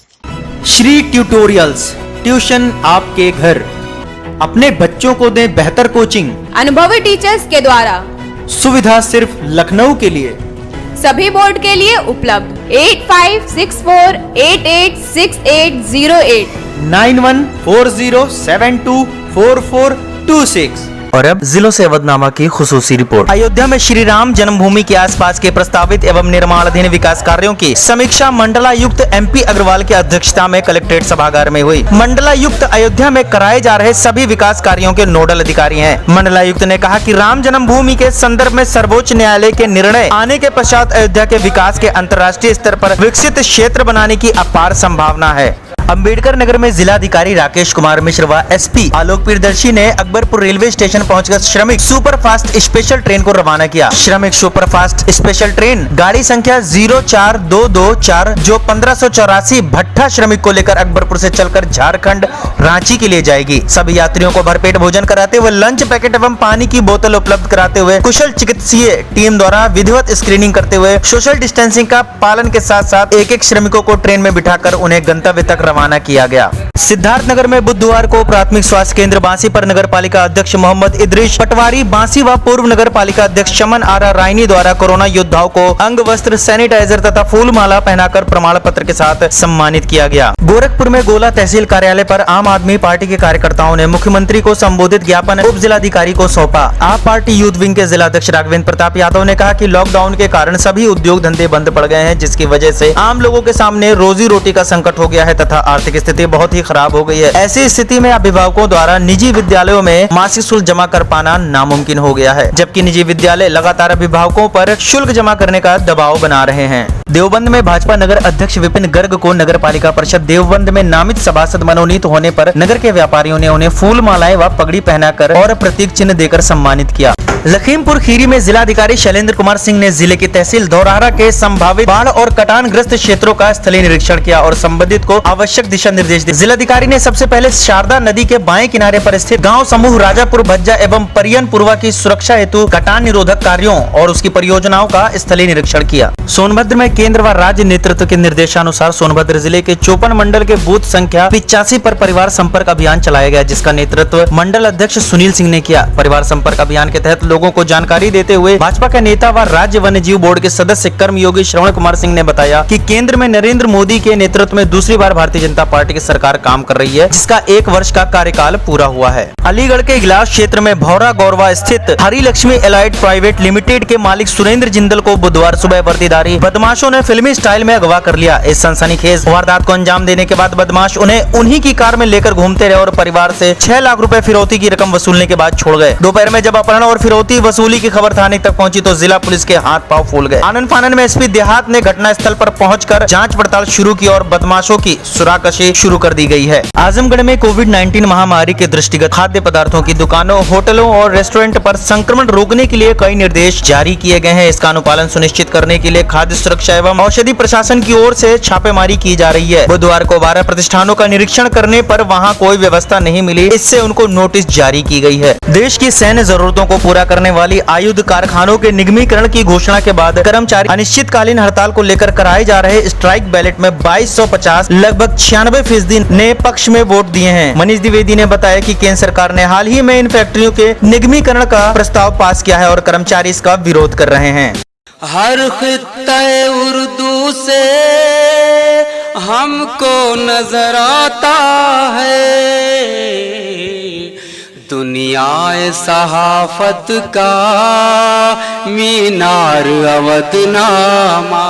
श्री ट्यूटोरियल्स, ट्यूशन आपके घर। अपने बच्चों को दें बेहतर कोचिंग अनुभवी टीचर्स के द्वारा। सुविधा सिर्फ लखनऊ के लिए। सभी बोर्ड के लिए उपलब्ध 8564886808 9140724426। और अब जिलों से अवधनामा की खुसूसी रिपोर्ट। अयोध्या में श्री राम जन्मभूमि के आसपास के प्रस्तावित एवं निर्माणाधीन विकास कार्यों की समीक्षा मंडलायुक्त MP अग्रवाल की अध्यक्षता में कलेक्ट्रेट सभागार में हुई। मंडलायुक्त अयोध्या में कराए जा रहे सभी विकास कार्यों के नोडल अधिकारी हैं। मंडलायुक्त ने कहा कि राम जन्मभूमि के संदर्भ में सर्वोच्च न्यायालय के निर्णय आने के पश्चात अयोध्या के विकास के अंतर्राष्ट्रीय स्तर पर विकसित क्षेत्र बनाने की अपार संभावना है। अंबेडकर नगर में जिलाधिकारी राकेश कुमार मिश्र व SP आलोक प्रियदर्शी ने अकबरपुर रेलवे स्टेशन पहुंचकर श्रमिक सुपरफास्ट स्पेशल ट्रेन को रवाना किया। श्रमिक सुपरफास्ट स्पेशल ट्रेन गाड़ी संख्या 04224 जो 1584 भट्टा श्रमिक को लेकर अकबरपुर से चलकर झारखंड रांची के लिए जाएगी। सभी यात्रियों को भरपेट भोजन कराते हुए लंच पैकेट एवं पानी की बोतल उपलब्ध कराते हुए कुशल चिकित्सीय टीम द्वारा विधिवत स्क्रीनिंग करते हुए सोशल डिस्टेंसिंग का पालन के साथ साथ एक एक श्रमिकों को ट्रेन में बिठाकर उन्हें गंतव्य तक रवाना किया गया। सिद्धार्थनगर में बुधवार को प्राथमिक स्वास्थ्य केंद्र बांसी पर नगर पालिका अध्यक्ष मोहम्मद इदरीश पटवारी बांसी व पूर्व नगर पालिका अध्यक्ष चमन आरा रायनी द्वारा कोरोना योद्धाओं को अंग वस्त्र, सैनिटाइजर तथा फूल माला पहनाकर प्रमाण पत्र के साथ सम्मानित किया गया। गोरखपुर में गोला तहसील कार्यालय पर आम आदमी पार्टी के कार्यकर्ताओं ने मुख्यमंत्री को संबोधित ज्ञापन उप जिलाधिकारी को सौंपा। आप पार्टी यूथ विंग के जिलाध्यक्ष राघवेंद्र प्रताप यादव ने कहा कि लॉकडाउन के कारण सभी उद्योग धंधे बंद पड़ गए हैं, जिसकी वजह से आम लोगों के सामने रोजी रोटी का संकट हो गया है तथा आर्थिक स्थिति बहुत ही खराब हो गई है। ऐसी स्थिति में अभिभावकों द्वारा निजी विद्यालयों में मासिक शुल्क जमा कर पाना नामुमकिन हो गया है, जबकि निजी विद्यालय लगातार अभिभावकों पर शुल्क जमा करने का दबाव बना रहे हैं। देवबंद में भाजपा नगर अध्यक्ष विपिन गर्ग को नगर पालिका परिषद देवबंद में नामित सभासद मनोनीत होने पर नगर के व्यापारियों ने उन्हें फूल मालाएं व पगड़ी पहनाकर और प्रतीक चिन्ह देकर सम्मानित किया। लखीमपुर खीरी में जिलाधिकारी शैलेंद्र कुमार सिंह ने जिले की तहसील धौरहरा के संभावित बाढ़ और कटान ग्रस्त क्षेत्रों का स्थलीय निरीक्षण किया और संबंधित को आवश्यक दिशा निर्देश दिए। जिलाधिकारी ने सबसे पहले शारदा नदी के बाएं किनारे पर स्थित गांव समूह राजापुर भज्जा एवं परियन पूर्वा की सुरक्षा हेतु कटान निरोधक कार्यों और उसकी परियोजनाओं का स्थलीय निरीक्षण किया। सोनभद्र में केंद्र व राज्य नेतृत्व के निर्देशानुसार सोनभद्र जिले के 54 मंडल के बूथ संख्या 85 पर परिवार संपर्क अभियान चलाया गया, जिसका नेतृत्व मंडल अध्यक्ष सुनील सिंह ने किया। परिवार संपर्क अभियान के तहत लोगों को जानकारी देते हुए भाजपा के नेता व राज्य वन्य जीव बोर्ड के सदस्य कर्मयोगी श्रवण कुमार सिंह ने बताया कि केंद्र में नरेंद्र मोदी के नेतृत्व में दूसरी बार भारतीय जनता पार्टी की सरकार काम कर रही है, जिसका 1 वर्ष का कार्यकाल पूरा हुआ है। अलीगढ़ के इगलास क्षेत्र में भौरा गौरवा स्थित हरी लक्ष्मी एलाइड प्राइवेट लिमिटेड के मालिक सुरेंद्र जिंदल को बुधवार सुबह वर्दीधारी बदमाशों ने फिल्मी स्टाइल में अगवा कर लिया। इस सनसनीखेज वारदात को अंजाम देने के बाद बदमाश उन्हें उन्हीं की कार में लेकर घूमते रहे और परिवार से 6 लाख रुपए फिरौती की रकम वसूलने के बाद छोड़ गए। दोपहर में जब अपहरण और फिरौती वसूली की खबर थाने तक पहुंची तो जिला पुलिस के हाथ पांव फूल गए। आनंद फानन में SP देहात ने घटना स्थल पर पहुंचकर जांच पड़ताल शुरू की और बदमाशों की सुराकशी शुरू कर दी गई है। आजमगढ़ में कोविड-19 महामारी के दृष्टिगत खाद्य पदार्थों की दुकानों, होटलों और रेस्टोरेंट पर संक्रमण रोकने के लिए कई निर्देश जारी किए गए हैं। इसका अनुपालन सुनिश्चित करने के लिए खाद्य सुरक्षा एवं औषधि प्रशासन की ओर से छापेमारी की जा रही है। बुधवार को 12 प्रतिष्ठानों का निरीक्षण करने पर वहां कोई व्यवस्था नहीं मिली, इससे उनको नोटिस जारी की गई है। देश की सैन्य जरूरतों को पूरा करने वाली आयुध कारखानों के निगमीकरण की घोषणा के बाद कर्मचारी अनिश्चितकालीन हड़ताल को लेकर कराए जा रहे स्ट्राइक बैलेट में 2250 लगभग 96% ने पक्ष में वोट दिए हैं। मनीष द्विवेदी ने बताया कि केंद्र सरकार ने हाल ही में इन फैक्ट्रियों के निगमीकरण का प्रस्ताव पास किया है और कर्मचारी इसका विरोध कर रहे हैं। हर खित्ते उर्दू से हमको नजर आता है, दुनियाए सहाफत का मीनार अवधनामा।